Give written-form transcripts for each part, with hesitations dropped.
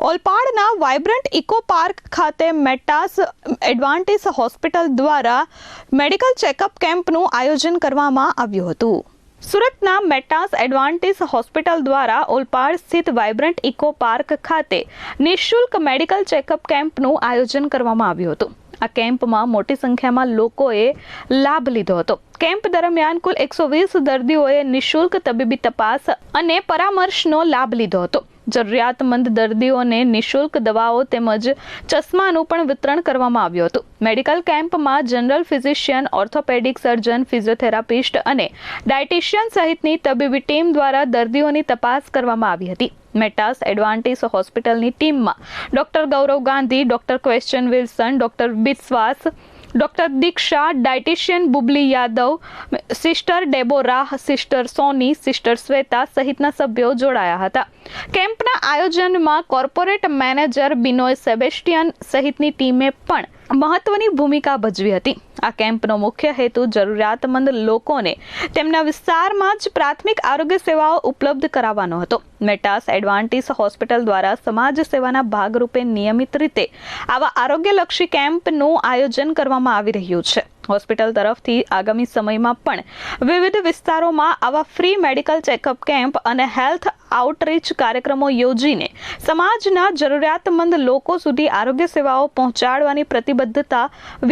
ઓલપાડના vibrant eco park ખાતે Metas advantage hospital દ્વારા medical checkup કેમ્પનું આયોજન કરવામાં આવ્યું હતું। સુરતના મેટાસ એડવાન્ટેજ હોસ્પિટલ દ્વારા ઓલપાડ સ્થિત વાઇબ્રન્ટ ઇકો પાર્ક ખાતે નિઃશુલ્ક મેડિકલ ચેકઅપ કેમ્પનું આયોજન કરવામાં આવ્યું હતું। આ કેમ્પમાં મોટી સંખ્યામાં લોકોએ લાભ લીધો હતો। કેમ્પ દરમિયાન કુલ 120 દર્દીઓએ નિઃશુલ્ક તબીબી તપાસ અને પરામર્શનો લાભ લીધો હતો। જરૂરિયાતમંદ દર્દીઓને નિઃશુલ્ક દવાઓ તેમજ ચશ્માનું પણ વિતરણ કરવામાં આવ્યું હતું। મેડિકલ કેમ્પમાં જનરલ ફિઝિશિયન, ઓર્થોપેડિક સર્જન, ફિઝિયોથેરાપિસ્ટ અને ડાયટિશિયન સહિતની તબીબી ટીમ દ્વારા દર્દીઓની તપાસ કરવામાં આવી હતી। મેટાસ એડવાન્ટેજ હોસ્પિટલની ટીમમાં ડોક્ટર ગૌરવ ગાંધી, ડોક્ટર ક્વેશ્ચન Wilson, doctor Biswas, doctor Diksha, dietitian Bubli Yadav, sister Deborah, sister Soni, sister Shweta સહિતના સભ્યો જોડાયા હતા। કેમ્પના આયોજનમાં કોર્પોરેટ મેનેજર બિનોય સેબેસ્ટિયન સહિતની ટીમે પણ મહત્વની ભૂમિકા ભજવી હતી। આ કેમ્પનો મુખ્ય હેતુ જરૂરિયાતમંદ લોકોને તેમના વિસ્તારમાં જ પ્રાથમિક આરોગ્ય સેવાઓ ઉપલબ્ધ કરાવવાનો હતો। મેટાસ એડવાન્ટેજ હોસ્પિટલ દ્વારા સમાજ સેવાના ભાગરૂપે નિયમિત રીતે આવા આરોગ્યલક્ષી કેમ્પનું આયોજન કરવામાં આવી રહ્યું છે। હોસ્પિટલ તરફથી આગામી સમયમાં પણ વિવિધ વિસ્તારોમાં આવા ફ્રી મેડિકલ ચેકઅપ કેમ્પ અને હેલ્થ આઉટરીચ કાર્યક્રમો યોજીને સમાજના જરૂરિયાતમંદ લોકો સુધી આરોગ્ય સેવાઓ પહોંચાડવાની પ્રતિબદ્ધતા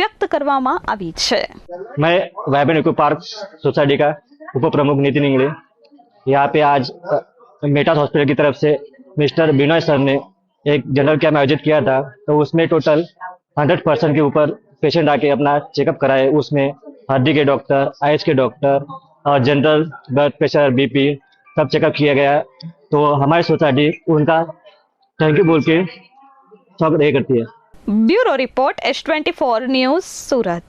વ્યક્ત કરવામાં આવી છે। मैं वाइब्रेंट इको पार्क सोसाइटी का उप प्रमुख नितिन इंगड़े यहाँ पे आज मेटास हॉस्पिटल की तरफ से मिस्टर बिनोय सर ने एक जनरल कैंप आयोजित किया था। तो उसमें टोटल 100% के ऊपर पेशेंट आके अपना चेकअप कराए। उसमें हड्डी के डॉक्टर, आइज के डॉक्टर और जनरल ब्लड प्रेशर, बीपी सब चेकअप किया गया। तो हमारी सोसाइटी उनका थैंक यू बोल के स्वागत करती है। ब्यूरो रिपोर्ट S24 न्यूज़, सूरत।